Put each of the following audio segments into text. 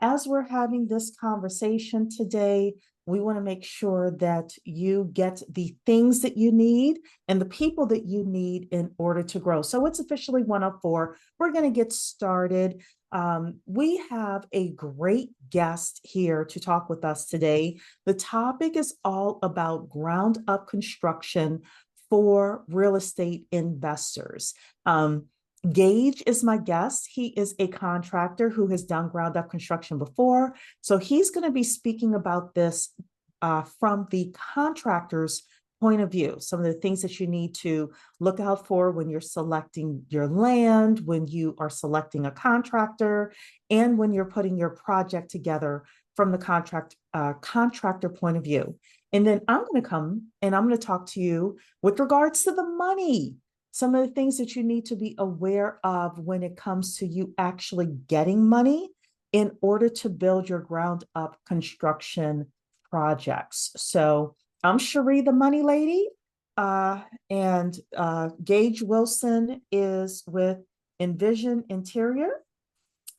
as we're having this conversation today, we want to make sure that you get the things that you need and the people that you need in order to grow. So it's officially 104. We're going to get started. We have a great guest here to talk with us today. The topic is all about ground up construction for real estate investors. Gage is my guest. He is a contractor who has done ground up construction before. So he's going to be speaking about this from the contractor's point of view, some of the things that you need to look out for when you're selecting your land, when you are selecting a contractor, and when you're putting your project together from the contractor point of view. And then I'm going to come and I'm going to talk to you with regards to the money, some of the things that you need to be aware of when it comes to you actually getting money in order to build your ground up construction projects. So I'm Cheree, the money lady, and Gage Wilson is with Envision Interior.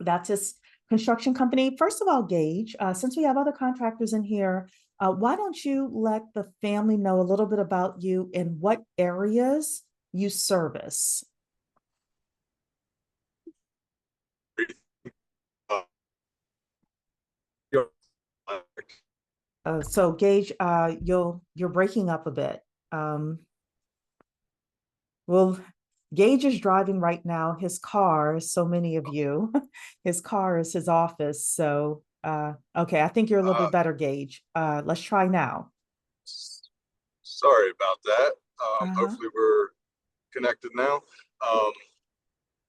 That's his construction company. First of all, Gage, since we have other contractors in here, why don't you let the family know a little bit about you and what areas you service? So Gage, you're breaking up a bit. Well, Gage is driving right now. His car, so many of you, his car is his office. So okay, I think you're a little bit better, Gage. Let's try now. Sorry about that. Hopefully we're connected now.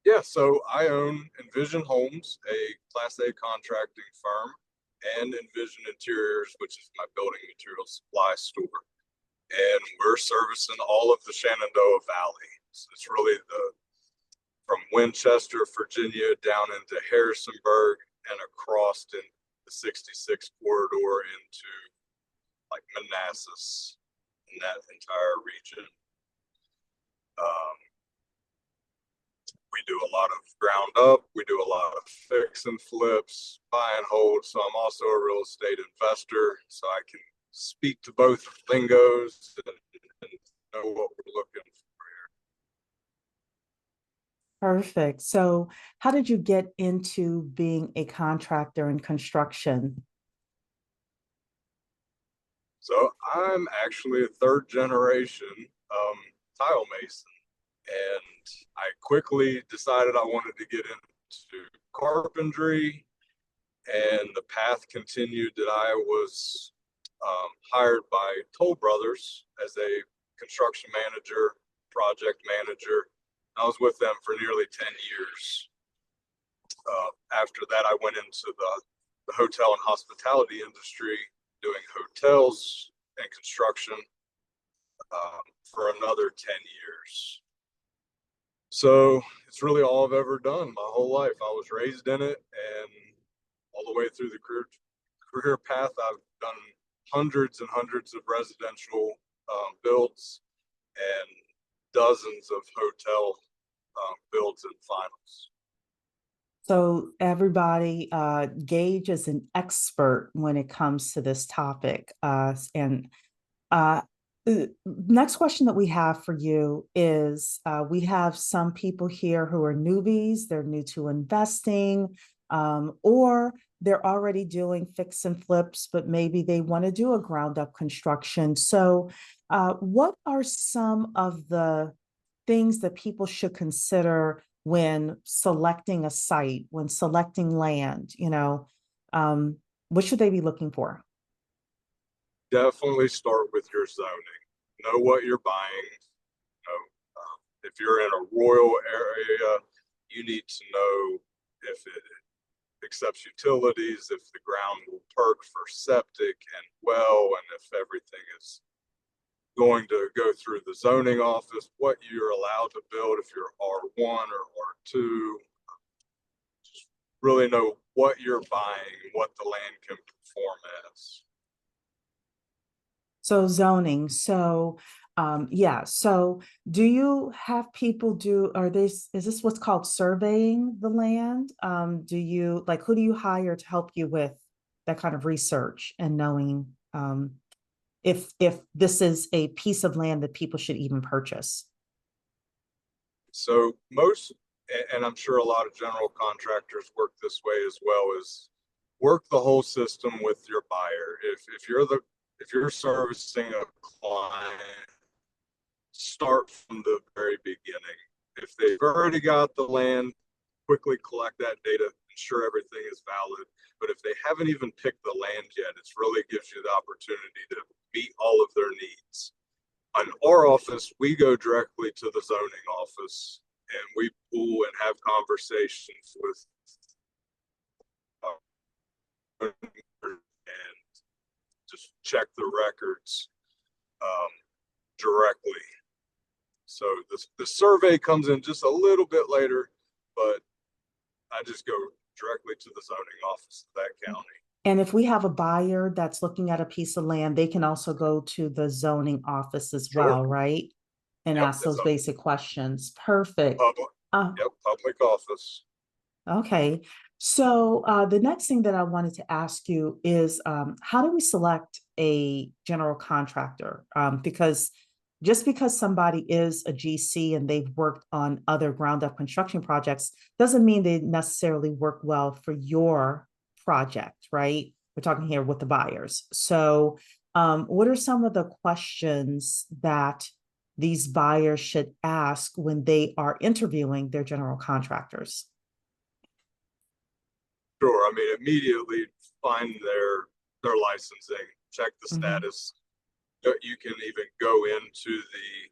Yeah, so I own Envision Homes, a Class A contracting firm, and Envision Interiors, which is my building material supply store. And we're servicing all of the Shenandoah Valley. So it's really from Winchester, Virginia, down into Harrisonburg and across in the 66 corridor into like Manassas and that entire region. We do a lot of ground up. We do a lot of fix and flips, buy and hold. So I'm also a real estate investor. So I can speak to both lingos and know what we're looking for here. Perfect. So how did you get into being a contractor in construction? So I'm actually a third generation tile mason. And I quickly decided I wanted to get into carpentry, and the path continued that I was hired by Toll Brothers as a construction manager, project manager. I was with them for nearly 10 years. After that, I went into the hotel and hospitality industry, doing hotels and construction for another 10 years. So it's really all I've ever done my whole life. I was raised in it, and all the way through the career path, I've done hundreds and hundreds of residential builds and dozens of hotel builds and finals. So everybody, Gage is an expert when it comes to this topic. Next question that we have for you is, we have some people here who are newbies, they're new to investing, or they're already doing fix and flips, but maybe they want to do a ground up construction. So what are some of the things that people should consider when selecting a site, when selecting land? What should they be looking for? Definitely start with your zoning. Know what you're buying. If you're in a rural area, you need to know if it accepts utilities, if the ground will perk for septic and well, and if everything is going to go through the zoning office, what you're allowed to build, if you're R1 or R2. Just really know what you're buying, what the land can perform as. So zoning. So Yeah, so do you have people do, is this what's called surveying the land? Do you, like, who do you hire to help you with that kind of research and knowing, if this is a piece of land that people should even purchase? So most, and I'm sure a lot of general contractors work this way as well, is work the whole system with your buyer. If you're servicing a client, start from the very beginning. If they've already got the land, quickly collect that data, ensure everything is valid. But if they haven't even picked the land yet, it really gives you the opportunity to meet all of their needs. In our office, we go directly to the zoning office and we pool and have conversations with and just check the records directly. So the survey comes in just a little bit later, but I just go directly to the zoning office of that county. And if we have a buyer that's looking at a piece of land, they can also go to the zoning office as Sure. well, right? And Yep, ask those basic questions. Perfect. public. Yep, public office. Okay. So the next thing that I wanted to ask you is how do we select a general contractor? Because just because somebody is a GC and they've worked on other ground up construction projects doesn't mean they necessarily work well for your project, right? We're talking here with the buyers. So what are some of the questions that these buyers should ask when they are interviewing their general contractors? Sure. I mean, immediately find their licensing, check the Mhm. status. You can even go into the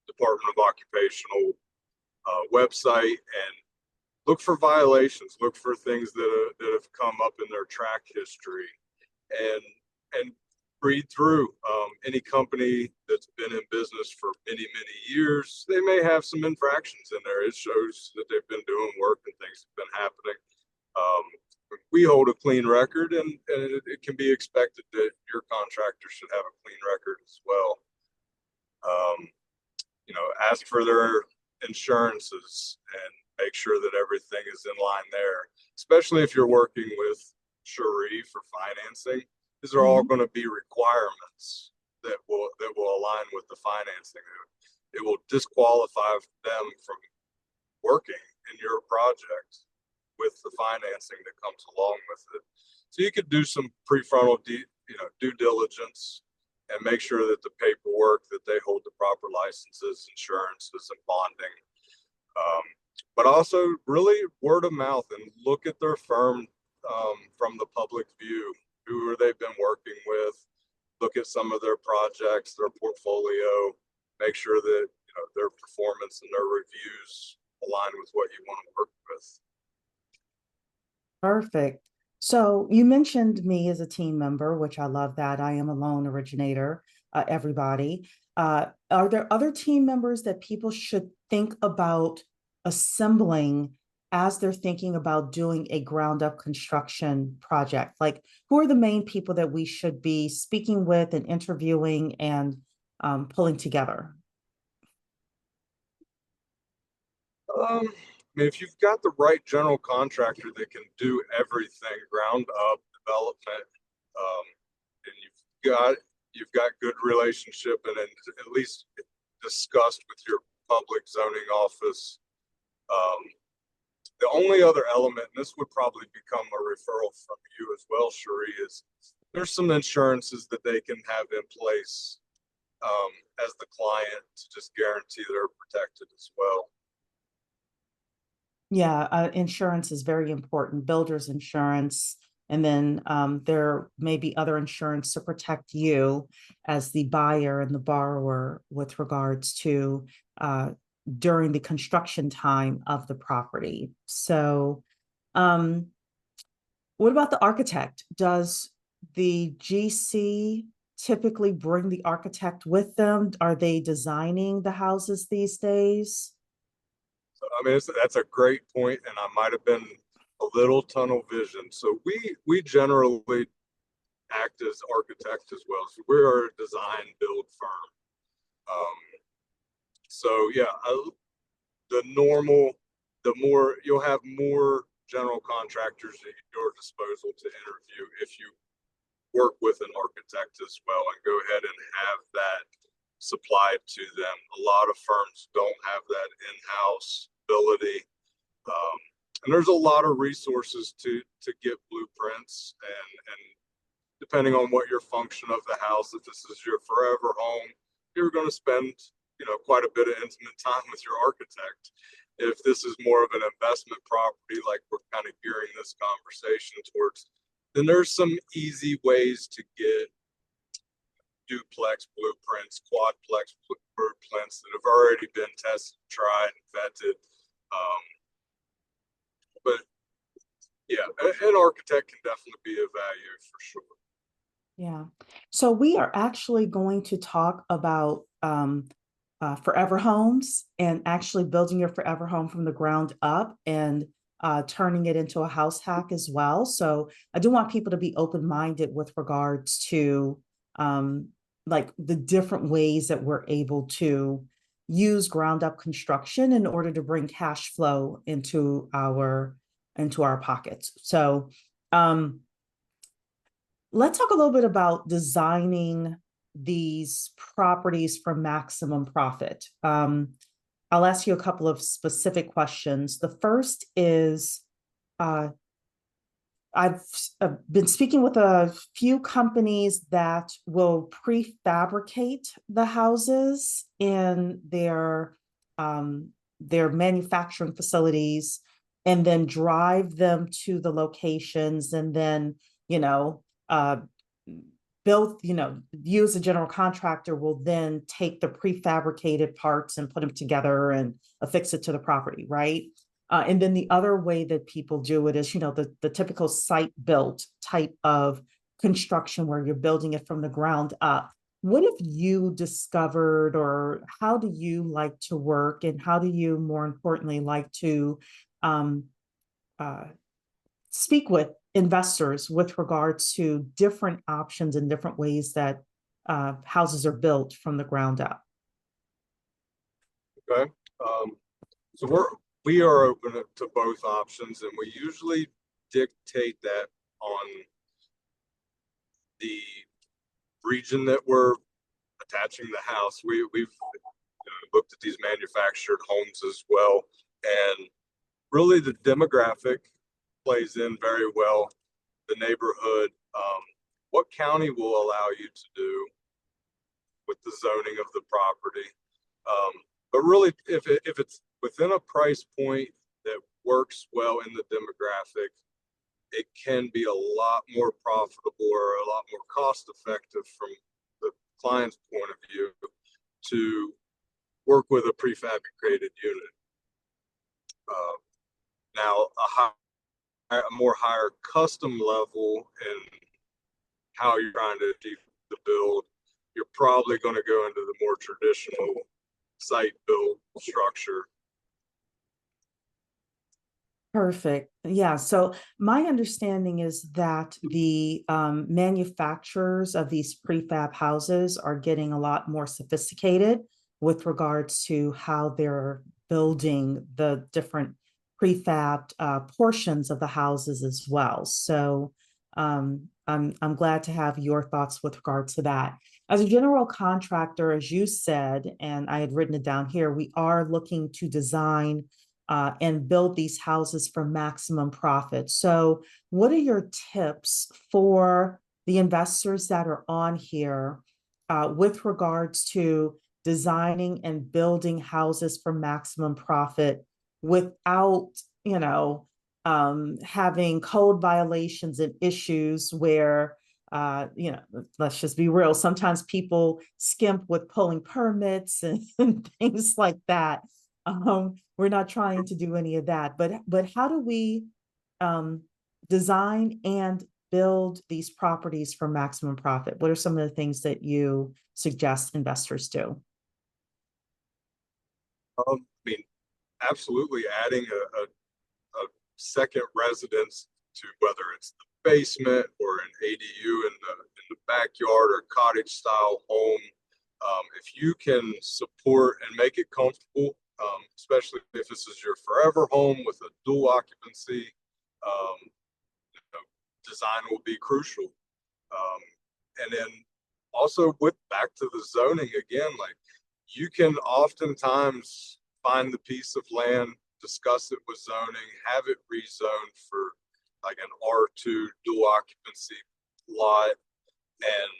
Department of Occupational website and look for violations, look for things that have come up in their track history, and and read through any company that's been in business for many years. They may have some infractions in there. It shows that they've been doing work and things have been happening. Um, we hold a clean record, and it can be expected that your contractor should have a clean record as well. Um, ask for their insurances and make sure that everything is in line there, especially if you're working with Cheree for financing. These are all Mhm. going to be requirements that will align with the financing. It will disqualify them from working in your project with the financing that comes along with it. So you could do some prefrontal due diligence and make sure that the paperwork, that they hold the proper licenses, insurances, and bonding. But also really word of mouth and look at their firm from the public view. Who are they been working with? Look at some of their projects, their portfolio. Make sure that their performance and their reviews align with what you want to work with. Perfect. So you mentioned me as a team member, which I love that. I am a loan originator, everybody. Are there other team members that people should think about assembling as they're thinking about doing a ground up construction project? Like, who are the main people that we should be speaking with and interviewing and pulling together? I mean, if you've got the right general contractor that can do everything ground up development, um, and you've got good relationship and at least discussed with your public zoning office. Um, the only other element, and this would probably become a referral from you as well, Cheree, is there's some insurances that they can have in place as the client to just guarantee they're protected as well. Yeah, insurance is very important, builder's insurance. And then there may be other insurance to protect you as the buyer and the borrower with regards to during the construction time of the property. So um, what about the architect? Does the GC typically bring the architect with them? Are they designing the houses these days? So, I mean, that's a great point, and I might have been a little tunnel vision. So we generally act as architects as well. So we're a design build firm. So yeah, the more you'll have more general contractors at your disposal to interview if you work with an architect as well and go ahead and have that supplied to them. A lot of firms don't have that in-house ability. And there's a lot of resources to get blueprints and depending on what your function of the house, if this is your forever home, you're going to spend, quite a bit of intimate time with your architect. If this is more of an investment property, like we're kind of gearing this conversation towards, then there's some easy ways to get duplex blueprints, quadplex blueprints that have already been tested, tried, and vetted. But yeah, an architect can definitely be of value for sure. Yeah. So we are actually going to talk about forever homes and actually building your forever home from the ground up and turning it into a house hack as well. So I do want people to be open-minded with regards to like the different ways that we're able to use ground up construction in order to bring cash flow into our pockets. So let's talk a little bit about designing these properties for maximum profit. I'll ask you a couple of specific questions. The first is, I've been speaking with a few companies that will prefabricate the houses in their manufacturing facilities and then drive them to the locations and then, build, you as a general contractor will then take the prefabricated parts and put them together and affix it to the property, right? And then the other way that people do it is, the typical site built type of construction where you're building it from the ground up. What have you discovered, or how do you like to work, and how do you, more importantly, like to speak with investors with regards to different options and different ways that houses are built from the ground up? Okay. So we are open to both options, and we usually dictate that on the region that we're attaching the house. We've looked at these manufactured homes as well, and really the demographic plays in very well. The neighborhood, what county will allow you to do with the zoning of the property. But really, if it's within a price point that works well in the demographic, it can be a lot more profitable or a lot more cost effective from the client's point of view to work with a prefabricated unit. Now, a more higher custom level and how you're trying to achieve the build, you're probably going to go into the more traditional site build structure. Perfect. Yeah. So my understanding is that the manufacturers of these prefab houses are getting a lot more sophisticated with regards to how they're building the different prefabbed portions of the houses as well. So I'm glad to have your thoughts with regards to that. As a general contractor, as you said, and I had written it down here, we are looking to design and build these houses for maximum profit. So what are your tips for the investors that are on here with regards to designing and building houses for maximum profit without, having code violations and issues where, let's just be real, sometimes people skimp with pulling permits and things like that. We're not trying to do any of that, but how do we design and build these properties for maximum profit? What are some of the things that you suggest investors do? I mean, absolutely adding a second residence to whether it's the basement or an ADU in the backyard or cottage style home. If you can support and make it comfortable, especially if this is your forever home with a dual occupancy, you know, design will be crucial. And then also with back to the zoning again, like you can oftentimes find the piece of land, discuss it with zoning, have it rezoned for like an R2 dual occupancy lot, and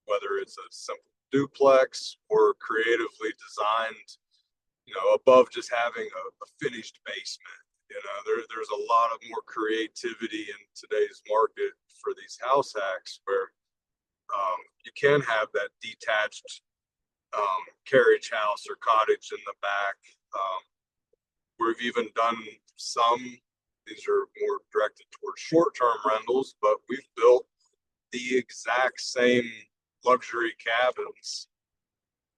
whether it's a simple duplex or creatively designed, you know, above just having a finished basement. You know, there's a lot of more creativity in today's market for these house hacks where you can have that detached carriage house or cottage in the back. We've even done some, these are more directed towards short-term rentals, but we've built the exact same luxury cabins,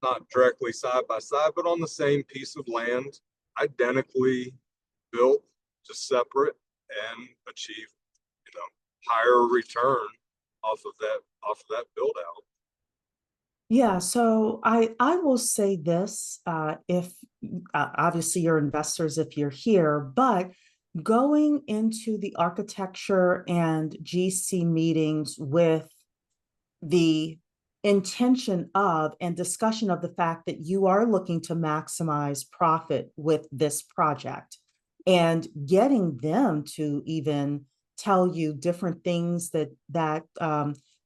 not directly side by side, but on the same piece of land, identically built, just separate, and achieve, you know, higher return off of that build out. Yeah, so I will say this, if obviously you're investors if you're here, but going into the architecture and GC meetings with the intention of and discussion of the fact that you are looking to maximize profit with this project and getting them to even tell you different things that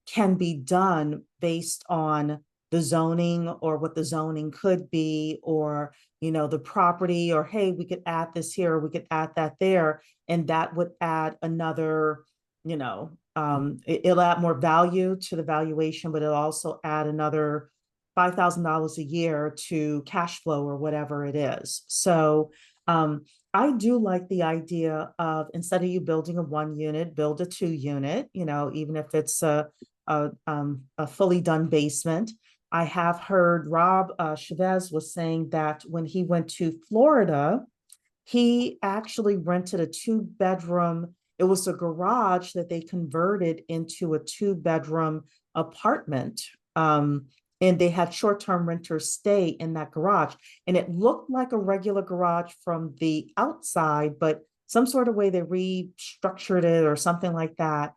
can be done based on the zoning or what the zoning could be, or the property, or hey, we could add this here, or we could add that there, and that would add another, it'll add more value to the valuation, but it'll also add another $5,000 a year to cash flow or whatever it is. So I do like the idea of, instead of you building a 1 unit, build a 2 unit, even if it's a fully done basement. I have heard Rob Chavez was saying that when he went to Florida, he actually rented a 2-bedroom. It was a garage that they converted into a 2-bedroom apartment. And they had short-term renters stay in that garage. And it looked like a regular garage from the outside, but some sort of way they restructured it or something like that,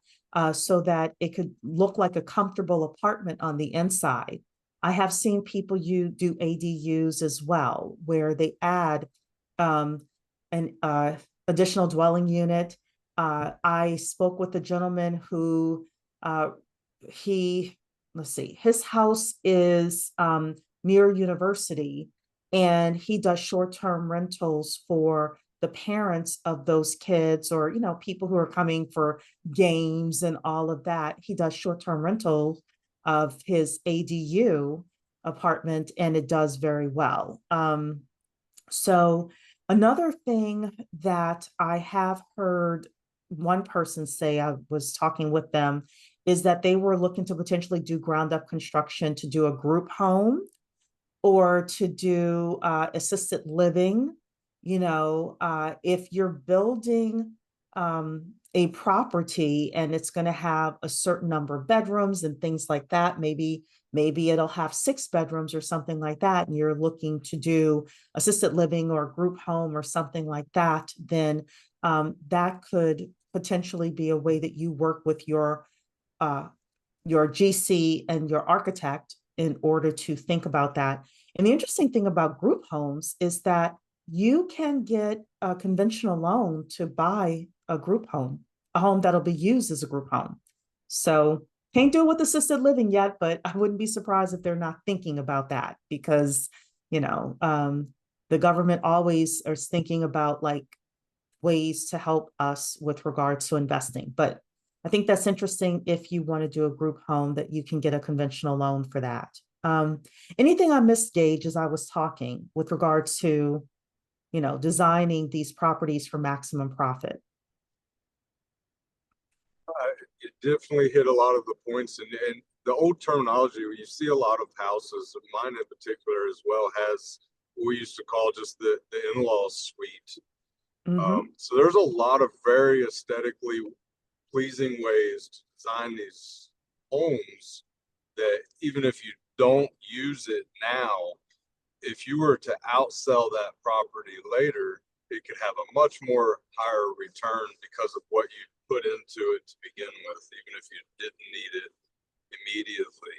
so that it could look like a comfortable apartment on the inside. I have seen people do ADUs as well, where they add an additional dwelling unit. I spoke with a gentleman who his house is near university, and he does short-term rentals for the parents of those kids, or people who are coming for games and all of that. He does short-term rentals of his ADU apartment, and it does very well. So another thing that I have heard one person say, I was talking with them, is that they were looking to potentially do ground up construction to do a group home or to do assisted living. If you're building a property and it's going to have a certain number of bedrooms and things like that, maybe it'll have 6 bedrooms or something like that, and you're looking to do assisted living or group home or something like that, then that could potentially be a way that you work with your GC and your architect in order to think about that. And the interesting thing about group homes is that you can get a conventional loan to buy a group home, a home that'll be used as a group home. So can't do it with assisted living yet, but I wouldn't be surprised if they're not thinking about that, because, the government always is thinking about like ways to help us with regards to investing. But I think that's interesting if you want to do a group home, that you can get a conventional loan for that. Anything I missed, Gage, as I was talking with regards to, designing these properties for maximum profit? You definitely hit a lot of the points, and the old terminology, you see a lot of houses, mine in particular as well, has what we used to call just the in-law suite. So there's a lot of very aesthetically pleasing ways to design these homes that even if you don't use it now, if you were to outsell that property later, it could have a much more higher return because of what you put into it to begin with, even if you didn't need it immediately.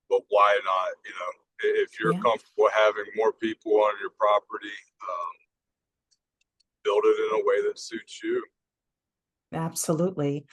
But why not? If you're Yeah, comfortable having more people on your property, build it in a way that suits you. absolutely.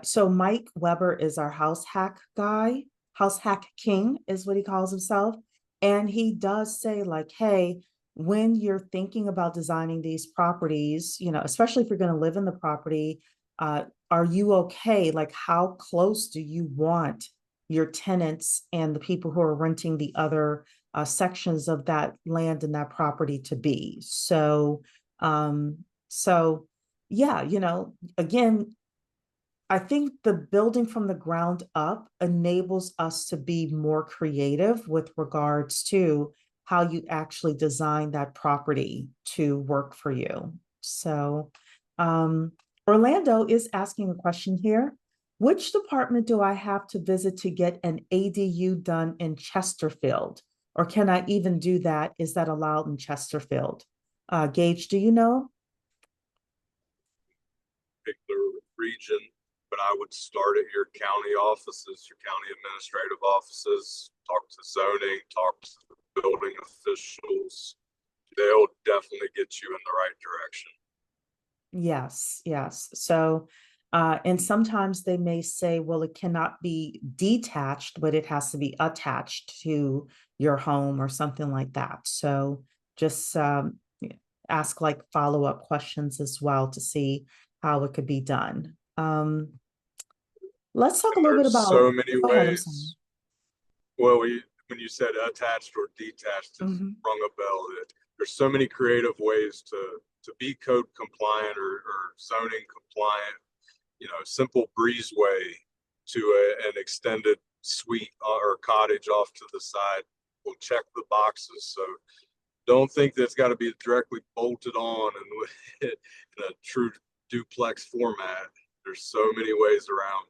So Mike Weber is our house hack guy. House hack king is what he calls himself. And he does say, like, hey, when you're thinking about designing these properties, especially if you're going to live in the property, are you okay? Like, how close do you want your tenants and the people who are renting the other sections of that land and that property to be? So yeah, again, I think the building from the ground up enables us to be more creative with regards to how you actually design that property to work for you. So, um, Orlando is asking a question here. Which department do I have to visit to get an ADU done in Chesterfield? Or can I even do that? Is that allowed in Chesterfield? Gage, do you know? Particular region, but I would start at your county offices, your county administrative offices, talk to zoning, talk to the building officials. They'll definitely get you in the right direction. Yes, yes. So, and sometimes they may say, well, it cannot be detached, but it has to be attached to your home or something like that. So just ask like follow-up questions as well to see how it could be done. Let's talk a And little bit there's about, so many go ahead, I'm sorry. ways. Well, when you said attached or detached, it's Mhm. rung a bell. There's so many creative ways to be code compliant or zoning compliant. Simple breezeway to an extended suite or cottage off to the side will check the boxes. So don't think that's got to be directly bolted on and in a true duplex format. There's so many ways around.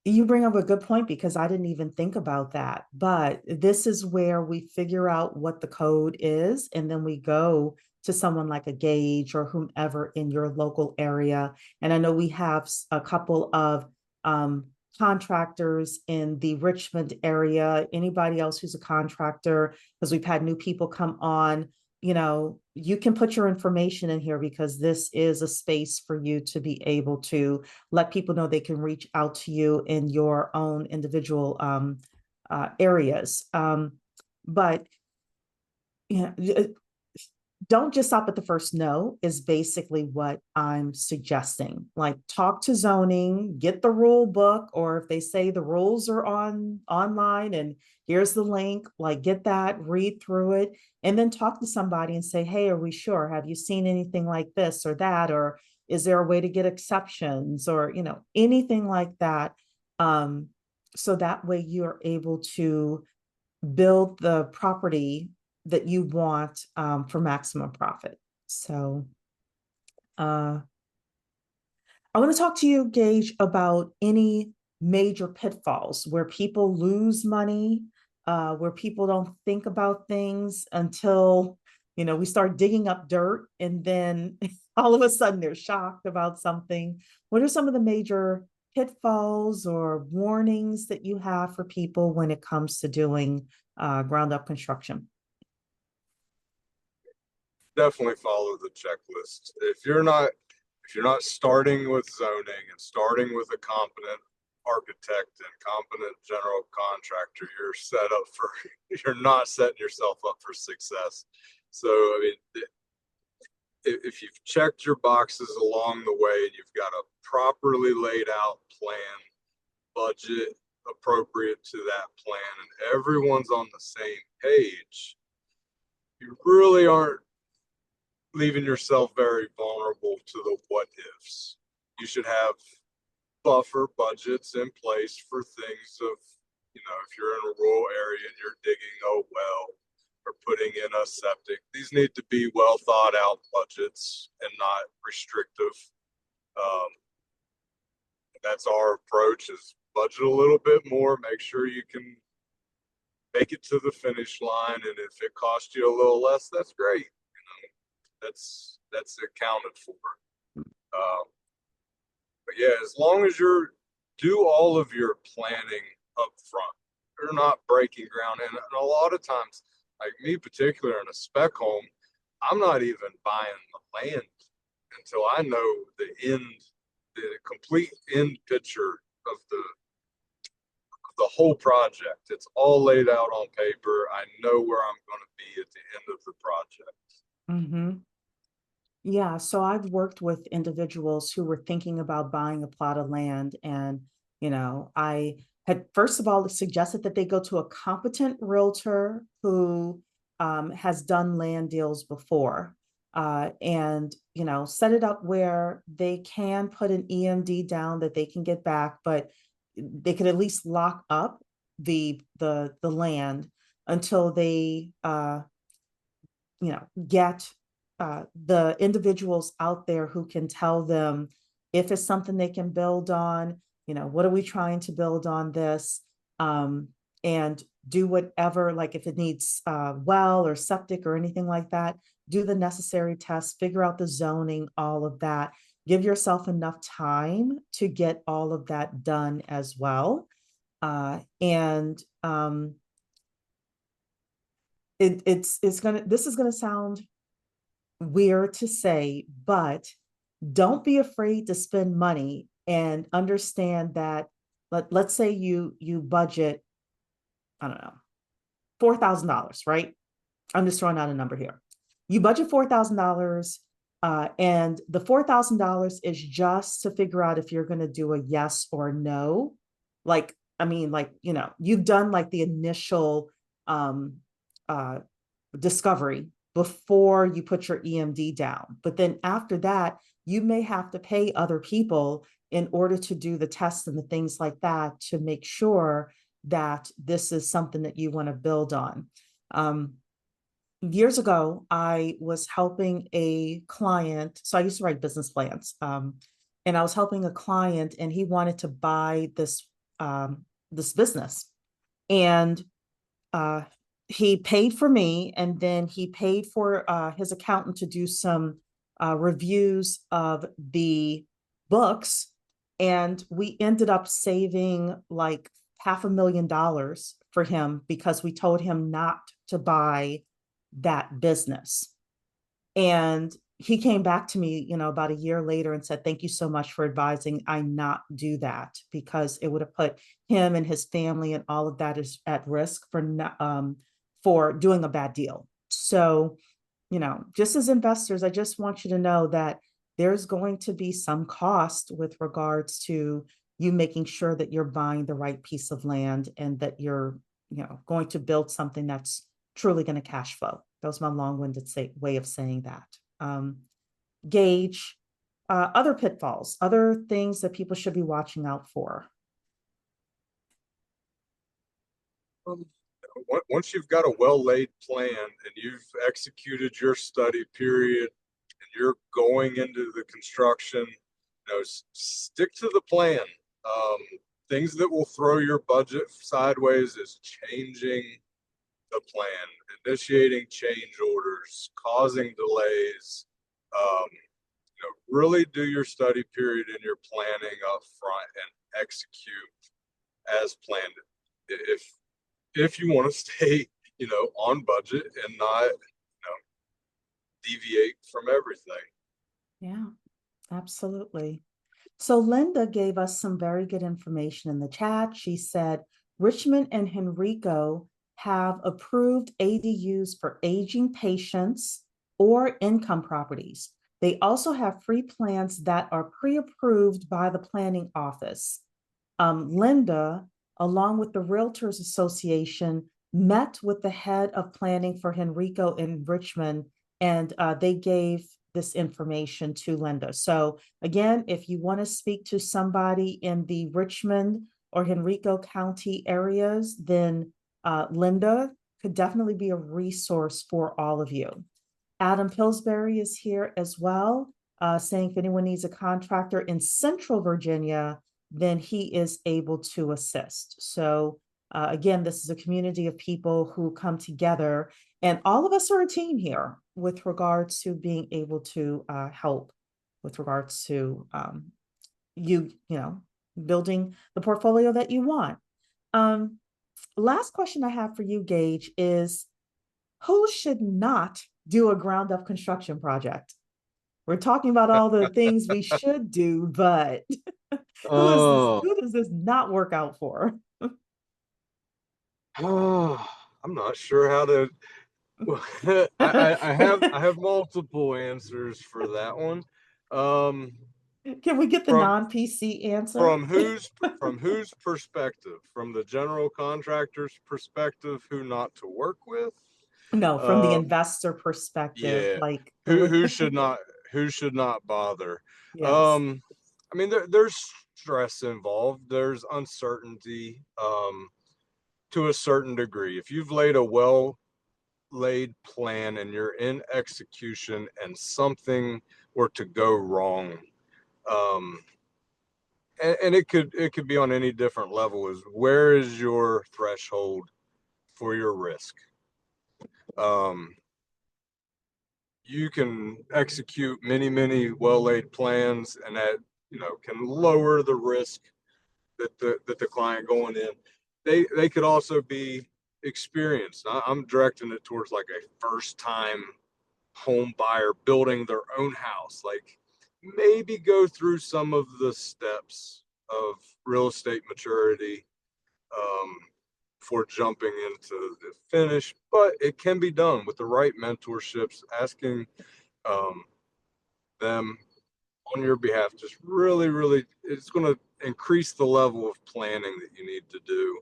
You bring up a good point because I didn't even think about that. But this is where we figure out what the code is, and then we go to someone like a Gage or whomever in your local area. And I know we have a couple of contractors in the Richmond area. Anybody else who's a contractor, because we've had new people come on, you can put your information in here because this is a space for you to be able to let people know they can reach out to you in your own individual areas. But don't just stop at the first no is basically what I'm suggesting. Like talk to zoning, get the rule book, or if they say the rules are online and here's the link, like get that, read through it, and then talk to somebody and say, hey, are we sure? Have you seen anything like this or that? Or is there a way to get exceptions or anything like that? So that way you're able to build the property that you want for maximum profit. So I want to talk to you, Gage, about any major pitfalls where people lose money, where people don't think about things until we start digging up dirt, and then all of a sudden they're shocked about something. What are some of the major pitfalls or warnings that you have for people when it comes to doing ground up construction? Definitely follow the checklist. If you're not starting with zoning and starting with a competent architect and competent general contractor, you're not setting yourself up for success. So, I mean, if you've checked your boxes along the way and you've got a properly laid out plan, budget appropriate to that plan, and everyone's on the same page, you really aren't leaving yourself very vulnerable to the what ifs. You should have buffer budgets in place for things of, if you're in a rural area and you're digging a well or putting in a septic, these need to be well thought out budgets and not restrictive. That's our approach is budget a little bit more, make sure you can make it to the finish line. And if it costs you a little less, that's great. That's accounted for. But yeah, as long as do all of your planning up front, you're not breaking ground. And a lot of times, like me particular in a spec home, I'm not even buying the land until I know the complete end picture of the whole project. It's all laid out on paper. I know where I'm going to be at the end of the project. Mm-hmm. Yeah, so I've worked with individuals who were thinking about buying a plot of land, and I had first of all suggested that they go to a competent realtor who has done land deals before, and set it up where they can put an EMD down that they can get back, but they could at least lock up the land until they get the individuals out there who can tell them if it's something they can build on, what are we trying to build on this, and do whatever, like if it needs well or septic or anything like that, do the necessary tests, figure out the zoning, all of that. Give yourself enough time to get all of that done as well. And this is gonna sound weird to say, but don't be afraid to spend money and understand that let's say you budget, I don't know, $4,000, right? I'm just throwing out a number here. You budget $4,000, and the $4,000 is just to figure out if you're going to do a yes or no. Like, I mean, like, you've done like the initial discovery before you put your EMD down. But then after that, you may have to pay other people in order to do the tests and the things like that to make sure that this is something that you want to build on. Years ago, I was helping a client. So I used to write business plans. And I was helping a client, and he wanted to buy this business. And he paid for me, and then he paid for his accountant to do some reviews of the books. And we ended up saving like $500,000 for him because we told him not to buy that business. And he came back to me, about a year later and said, "Thank you so much for advising I not do that, because it would have put him and his family and all of that is at risk for doing a bad deal." So, just as investors, I just want you to know that there's going to be some cost with regards to you making sure that you're buying the right piece of land and that you're, going to build something that's truly going to cash flow. That was my long-winded way of saying that. Gage, other pitfalls, other things that people should be watching out for. Once you've got a well-laid plan and you've executed your study period and you're going into the construction, stick to the plan. Things that will throw your budget sideways is changing the plan, initiating change orders, causing delays. Really do your study period and your planning up front and execute as planned. If you want to stay, on budget and not, deviate from everything. Yeah, absolutely. So Linda gave us some very good information in the chat. She said, Richmond and Henrico have approved ADUs for aging patients or income properties. They also have free plans that are pre-approved by the planning office. Linda, along with the Realtors Association, met with the head of planning for Henrico in Richmond, and they gave this information to Linda. So again, if you want to speak to somebody in the Richmond or Henrico County areas, then Linda could definitely be a resource for all of you. Adam Pillsbury is here as well, saying if anyone needs a contractor in Central Virginia, then he is able to assist. So again, this is a community of people who come together, and all of us are a team here with regards to being able to help with regards to building the portfolio that you want. Last question I have for you, Gage, is who should not do a ground up construction project? We're talking about all the things we should do, but Oh, who does this not work out for? oh, I'm not sure how to. I have multiple answers for that one. Um, Can we get the from non-PC answer? from whose perspective? From the general contractor's perspective, who not to work with? No, from the Um, investor perspective, yeah, like who should not bother? yes. Um, I mean, there's stress involved. There's uncertainty to a certain degree. If you've laid a well laid plan and you're in execution and something were to go wrong, um, and it could be on any different level, is where is your threshold for your risk? Um, you can execute many well laid plans, and that can lower the risk that the client going in. They could also be experienced. I'm directing it towards like a first time home buyer building their own house. Like maybe go through some of the steps of real estate maturity um, before jumping into the finish, but it can be done with the right mentorships, asking um, them on your behalf. Just really, it's going to increase the level of planning that you need to do.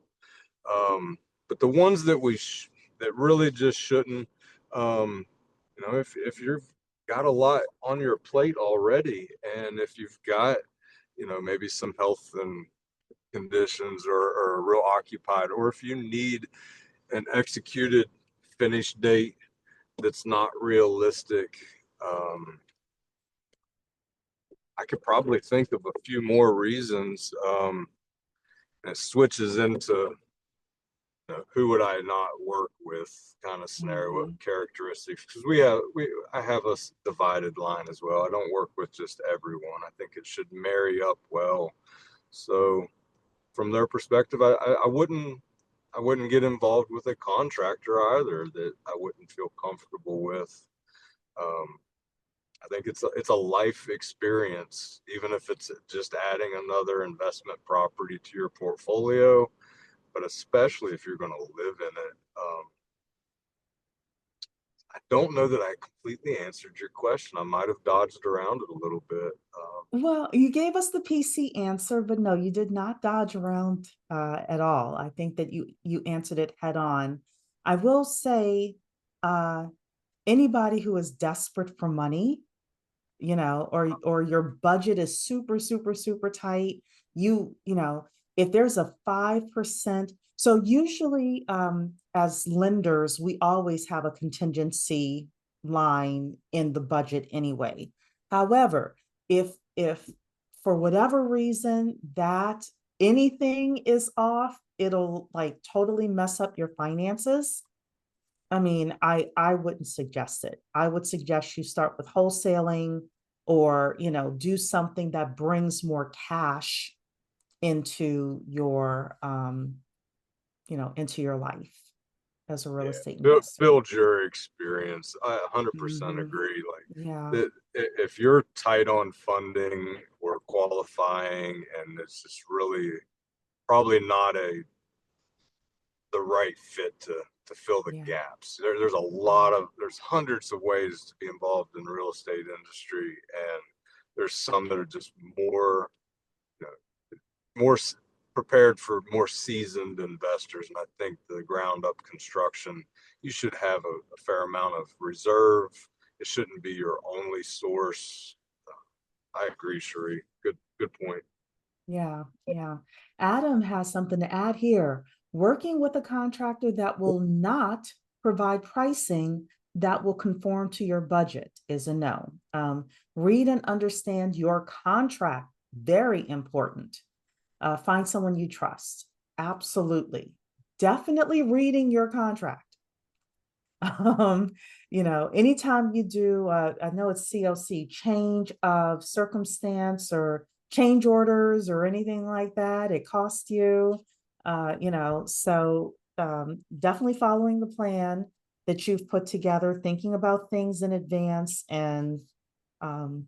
But the ones that that really just shouldn't, um, if you've got a lot on your plate already, and if you've got, maybe some health and conditions or real occupied, or if you need an executed finish date that's not realistic, I could probably think of a few more reasons. And it switches into who would I not work with kind of scenario, what Mhm. characteristics? Because I have a divided line as well. I don't work with just everyone. I think it should marry up well. So from their perspective, I wouldn't get involved with a contractor either that I wouldn't feel comfortable with. Um, I think it's a life experience, even if it's just adding another investment property to your portfolio, but especially if you're going to live in it. I don't know that I completely answered your question. I might have dodged around it a little bit. Well, you gave us the PC answer, but no, you did not dodge around at all. I think that you answered it head on. I will say, uh, anybody who is desperate for money, or your budget is super tight, if there's a 5%, so usually as lenders, we always have a contingency line in the budget anyway. However, if for whatever reason that anything is off, it'll like totally mess up your finances. I mean, I wouldn't suggest it. I would suggest you start with wholesaling, or, do something that brings more cash into into your life as a real Yeah, estate investor. build your experience. I 100% Hmm. agree. Like Yeah, that, if you're tight on funding or qualifying, and it's just really probably not the right fit to fill the yeah, gaps. There's hundreds of ways to be involved in the real estate industry, and there's some that are just more you more prepared for more seasoned investors. And I think the ground up construction, you should have a fair amount of reserve. It shouldn't be your only source. I agree, Cheree. Good point. yeah. Adam has something to add here. Working with a contractor that will not provide pricing that will conform to your budget is a no. Read and understand your contract, very important. Find someone you trust. Absolutely. Definitely reading your contract. Um, anytime you do, I know it's COC, change of circumstance or change orders or anything like that, it costs you, definitely following the plan that you've put together, thinking about things in advance, and um,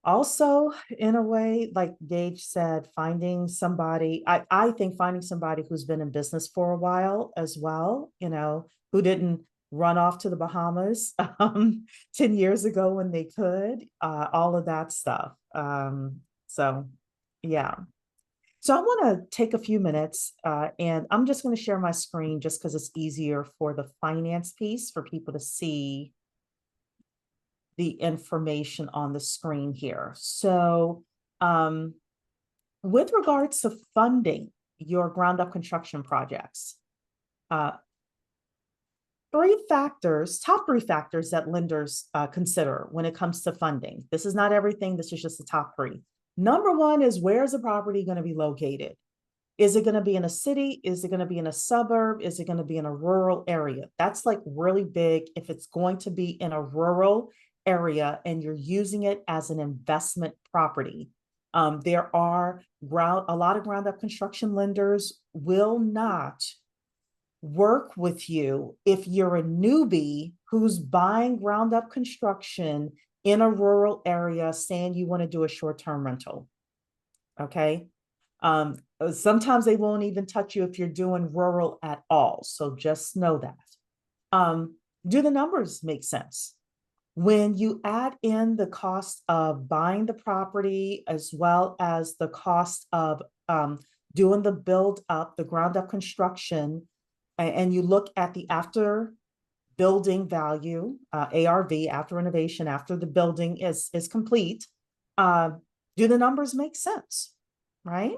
also, in a way, like Gage said, finding somebody, I think finding somebody who's been in business for a while as well, who didn't run off to the Bahamas 10 years ago when they could, all of that stuff. So, yeah. So I want to take a few minutes and I'm just going to share my screen just because it's easier for the finance piece for people to see the information on the screen here. So with regards to funding your ground up construction projects, uh, top three factors that lenders consider when it comes to funding. This is not everything, this is just the top three. Number one is, where's the property going to be located? Is it going to be in a city? Is it going to be in a suburb? Is it going to be in a rural area? That's like really big. If it's going to be in a rural area and you're using it as an investment property, there are a lot of ground up construction lenders will not work with you if you're a newbie who's buying ground up construction in a rural area saying you want to do a short-term rental. Okay. Sometimes they won't even touch you if you're doing rural at all. So just know that. Do the numbers make sense? When you add in the cost of buying the property as well as the cost of doing the build up, the ground up construction, and you look at the after building value, ARV, after renovation, after the building is complete, do the numbers make sense, right?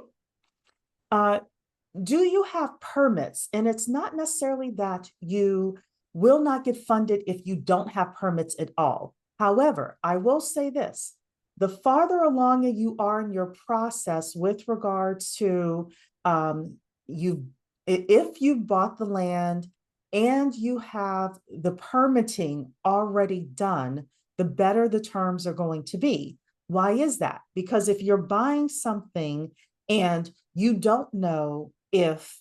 Do you have permits? And it's not necessarily that you will not get funded if you don't have permits at all. However, I will say this, the farther along you are in your process with regards to if you've bought the land and you have the permitting already done, the better the terms are going to be. Why is that? Because if you're buying something and you don't know if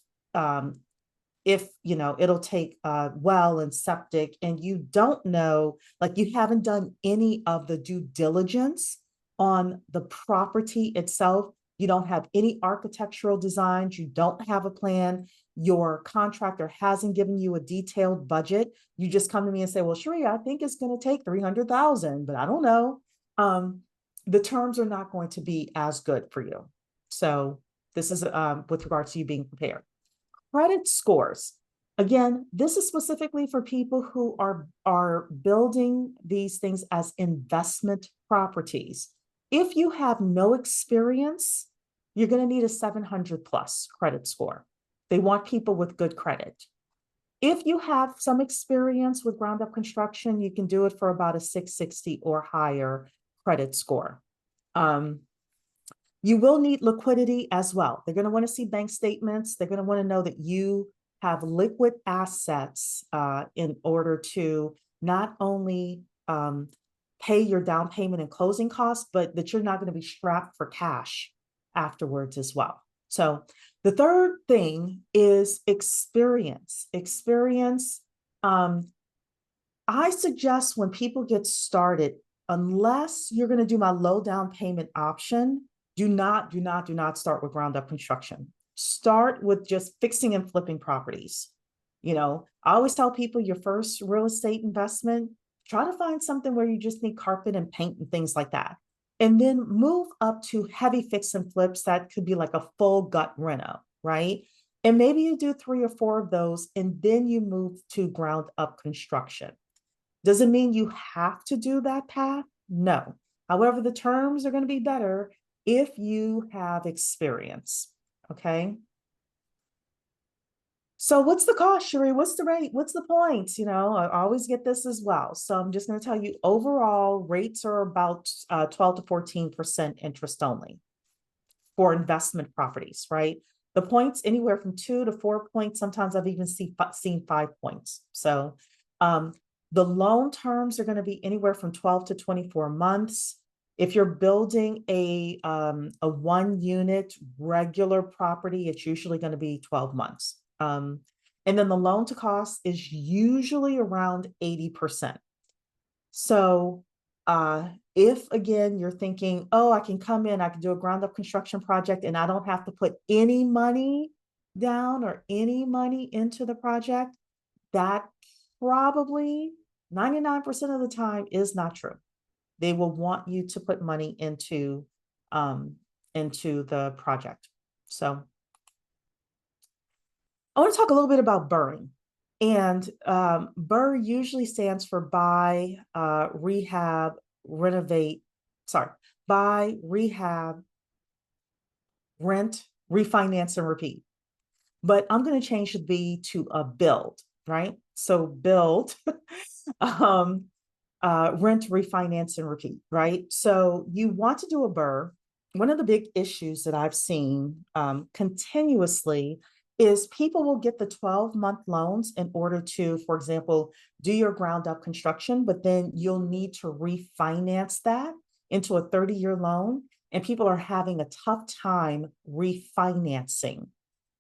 it'll take well and septic, and you don't know, like you haven't done any of the due diligence on the property itself, you don't have any architectural designs, you don't have a plan, your contractor hasn't given you a detailed budget, you just come to me and say, well, Cheree, I think it's going to take 300,000, but I don't know. The terms are not going to be as good for you. So this is with regards to you being prepared. Credit scores. Again, this is specifically for people who are building these things as investment properties. If you have no experience, you're going to need a 700 plus credit score. They want people with good credit. If you have some experience with ground up construction, you can do it for about a 660 or higher credit score. You will need liquidity as well. They're going to want to see bank statements. They're going to want to know that you have liquid assets in order to not only pay your down payment and closing costs, but that you're not going to be strapped for cash afterwards as well. So the third thing is experience. Experience. I suggest when people get started, unless you're going to do my low down payment option, do not start with ground up construction. Start with just fixing and flipping properties. I always tell people your first real estate investment, try to find something where you just need carpet and paint and things like that. And then move up to heavy fix and flips. That could be like a full gut reno, right? And maybe you do 3 or 4 of those, and then you move to ground up construction. Does it mean you have to do that path? No. However, the terms are going to be better if you have experience, okay? So what's the cost, Cheree? What's the rate? What's the points? I always get this as well. So I'm just going to tell you, overall rates are about 12 to 14% interest only. for investment properties, right? The points anywhere from 2 to 4 points. Sometimes I've even seen 5 points. So the loan terms are going to be anywhere from 12 to 24 months. If you're building a 1-unit regular property, it's usually going to be 12 months. And then the loan to cost is usually around 80%. So if again, you're thinking, oh, I can come in, I can do a ground up construction project and I don't have to put any money down or any money into the project, that probably 99% of the time is not true. They will want you to put money into the project. So I want to talk a little bit about BRRRR. And BRRRR usually stands for buy, rehab, renovate, buy, rehab, rent, refinance, and repeat. But I'm going to change the B to a build, right? So build, rent, refinance, and repeat, right? So you want to do a BRRRR. One of the big issues that I've seen continuously is people will get the 12-month loans in order to, for example, do your ground up construction, but then you'll need to refinance that into a 30-year loan. And people are having a tough time refinancing.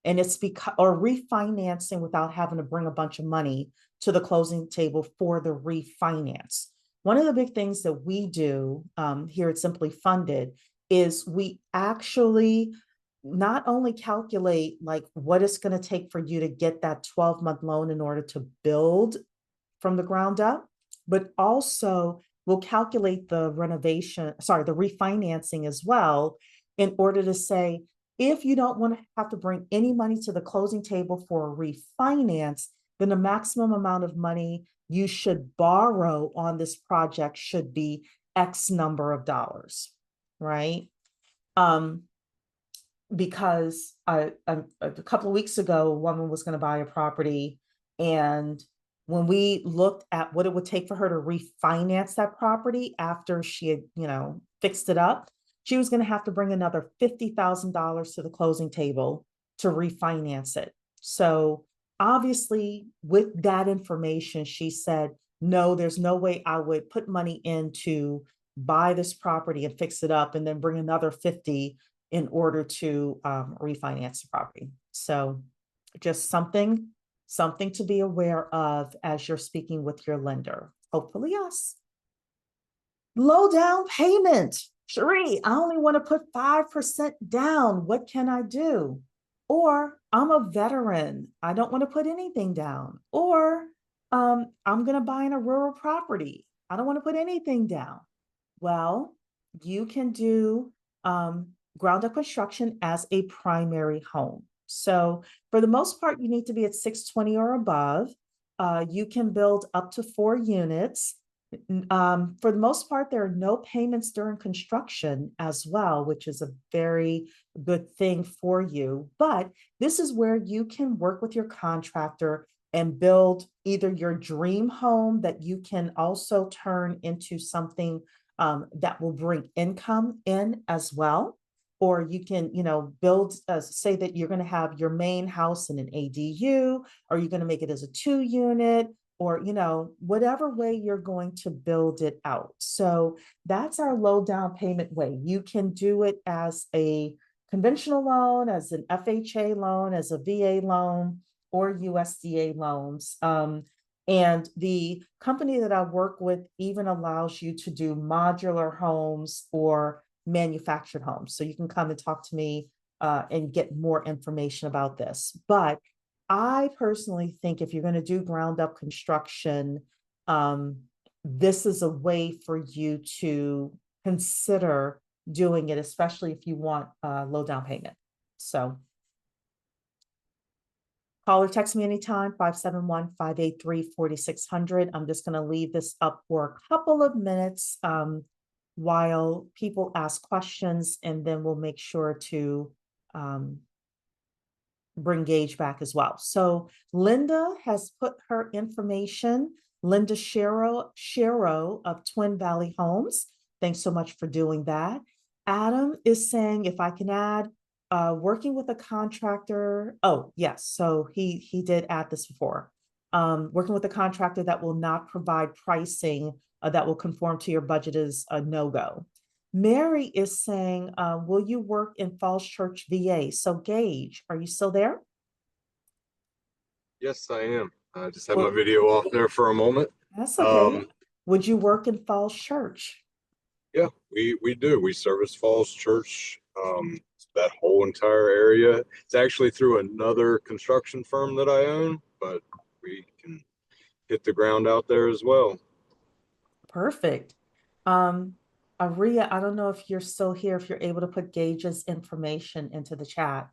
And it's because, or refinancing without having to bring a bunch of money to the closing table for the refinance. One of the big things that we do here at Simply Funded is we actually not only calculate like what it's going to take for you to get that 12-month loan in order to build from the ground up, but also we'll calculate the the refinancing as well, in order to say, if you don't want to have to bring any money to the closing table for a refinance, then the maximum amount of money you should borrow on this project should be X number of dollars, right? Because a couple of weeks ago, a woman was going to buy a property, and when we looked at what it would take for her to refinance that property after she had, fixed it up, she was going to have to bring another $50,000 to the closing table to refinance it. So obviously, with that information, she said, no, there's no way I would put money in to buy this property and fix it up and then bring another 50 in order to refinance the property. So just something to be aware of as you're speaking with your lender, hopefully us. Low down payment. Cheree, I only want to put 5% down. What can I do? Or I'm a veteran. I don't want to put anything down. Or I'm going to buy in a rural property. I don't want to put anything down. Well, you can do ground up construction as a primary home. So for the most part, you need to be at 620 or above. You can build up to 4 units. For the most part, there are no payments during construction as well, which is a very good thing for you. But this is where you can work with your contractor and build either your dream home that you can also turn into something that will bring income in as well. Or you can, build, say that you're going to have your main house in an ADU, or you're going to make it as a 2-unit, or, whatever way you're going to build it out. So that's our low down payment way. You can do it as a conventional loan, as an FHA loan, as a VA loan, or USDA loans. And the company that I work with even allows you to do modular homes or manufactured homes. So you can come and talk to me and get more information about this. But I personally think if you're going to do ground up construction, this is a way for you to consider doing it, especially if you want low down payment. So call or text me anytime, 571-583-4600. I'm just going to leave this up for a couple of minutes while people ask questions, and then we'll make sure to bring Gage back as well. So Linda has put her information, Linda Shero of Twin Valley Homes. Thanks so much for doing that. Adam is saying if I can add, working with a contractor. Oh, yes. So he did add this before. Working with a contractor that will not provide pricing that will conform to your budget is a no-go. Mary is saying, will you work in Falls Church, VA? So Gage, are you still there? Yes, I am. I just had my Well, video off there for a moment. that's okay. Um, Would you work in Falls Church? yeah, we do. We service Falls Church, that whole entire area. It's actually through another construction firm that I own, but we can hit the ground out there as well. Perfect. Um, Aria, I don't know if you're still here, if you're able to put Gage's information into the chat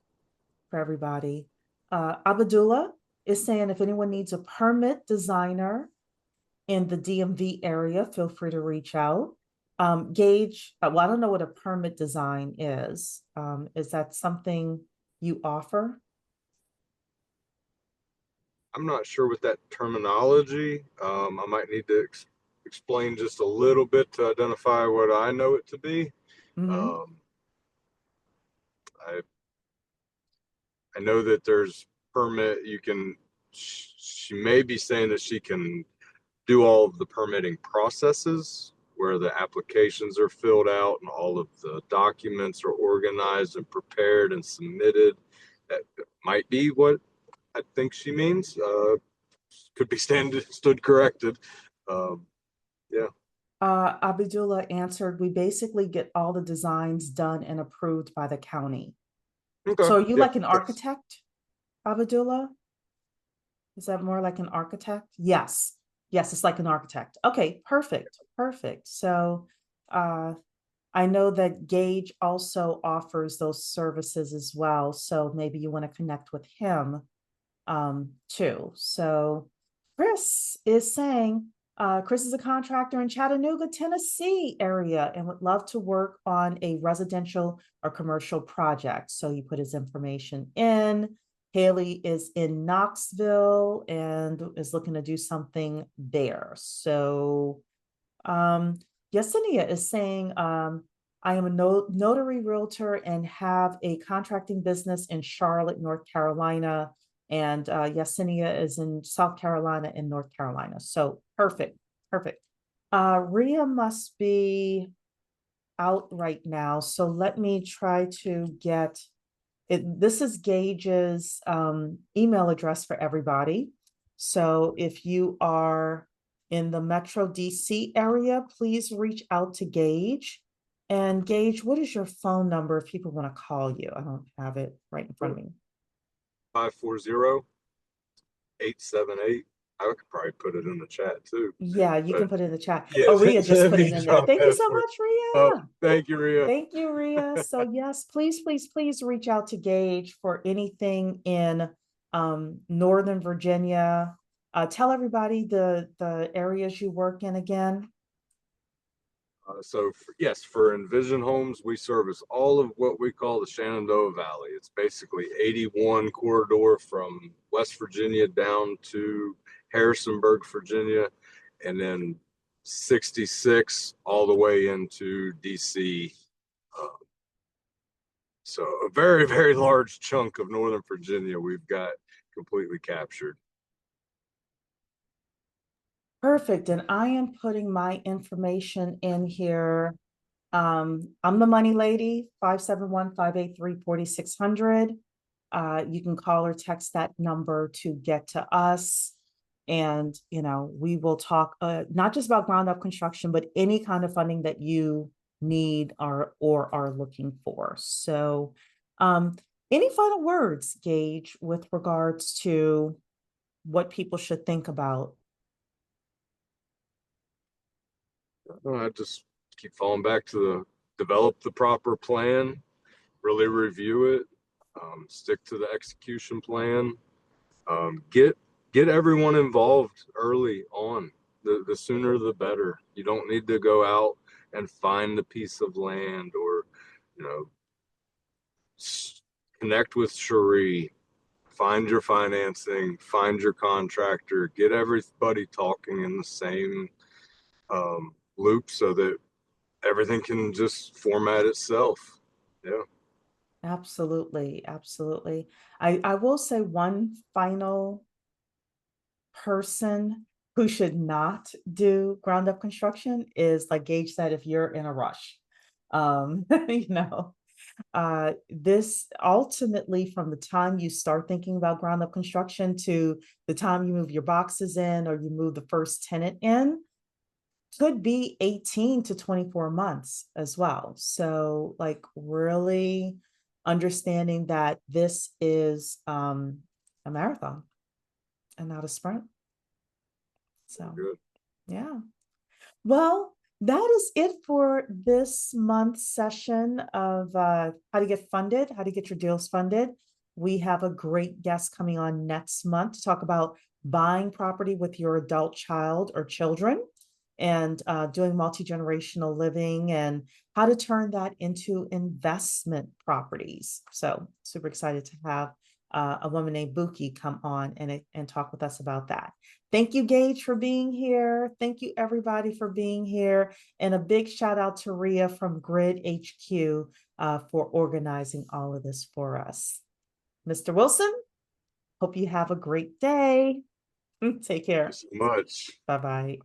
for everybody. Abdullah is saying if anyone needs a permit designer in the DMV area, feel free to reach out. Gage, well, I don't know what a permit design is. Is that something you offer? I'm not sure with that terminology. I might need to explain just a little bit to identify what I know it to be. Mm-hmm. Um, I I know that there's permit. You can. She may be saying that she can do all of the permitting processes where the applications are filled out and all of the documents are organized and prepared and submitted. That might be what I think she means. Could be stood corrected. Um, yeah. Abdullah answered, we basically get all the designs done and approved by the county. Okay. So are you Yeah. like an Yes. architect, Abdullah? Is that more like an architect? Yes. Yes, it's like an architect. Okay, perfect. Perfect. So I know that Gage also offers those services as well. So maybe you want to connect with him too. So Chris is saying, Chris is a contractor in Chattanooga, Tennessee area and would love to work on a residential or commercial project. So he put his information in. Haley is in Knoxville and is looking to do something there. So Yesenia is saying, I am a notary realtor and have a contracting business in Charlotte, North Carolina. And Yesenia is in South Carolina and North Carolina. So perfect, perfect. Ria must be out right now. So let me try to get it. This is Gage's email address for everybody. So if you are in the Metro DC area, please reach out to Gage. And Gage, what is your phone number if people want to call you? I don't have it right in front of me. 540-878. I could probably put it in the chat too. Yeah, you can But put it in the chat. yeah, Oh, Ria just let put me it in there. drop Thank you that so for. much, Oh, Ria. thank you, Ria. Thank you, Ria. So yes, please, please, please reach out to Gage for anything in Northern Virginia. Tell everybody the areas you work in again. Yes, for Envision Homes, we service all of what we call the Shenandoah Valley. It's basically 81 corridor from West Virginia down to Harrisonburg, Virginia, and then 66 all the way into DC. Uh, so a very, very large chunk of Northern Virginia we've got completely captured. Perfect. And I am putting my information in here. I'm the money lady, 571-583-4600. You can call or text that number to get to us. And, you know, we will talk not just about ground up construction, but any kind of funding that you need or are looking for. So, any final words, Gage, with regards to what people should think about? I just keep falling back to develop the proper plan, really review it, stick to the execution plan, get everyone involved early on. The sooner the better. You don't need to go out and find a piece of land or, you know, connect with Cheree, find your financing, find your contractor, get everybody talking in the same loop so that everything can just format itself. Yeah. Absolutely, absolutely. I will say one final person who should not do ground up construction is, like Gage said, if you're in a rush. You know, this ultimately, from the time you start thinking about ground up construction to the time you move your boxes in or you move the first tenant in, could be 18 to 24 months as well. So, like, really understanding that this is a marathon and not a sprint. So, Good. yeah. Well, that is it for this month's session of how to get funded, how to get your deals funded. We have a great guest coming on next month to talk about buying property with your adult child or children and doing multi-generational living and how to turn that into investment properties. So super excited to have a woman named Buki come on and talk with us about that. Thank you, Gage, for being here. Thank you, everybody, for being here. And a big shout out to Ria from Grid HQ for organizing all of this for us. Mr. Wilson, hope you have a great day. Take care. Thank you so much. Bye-bye.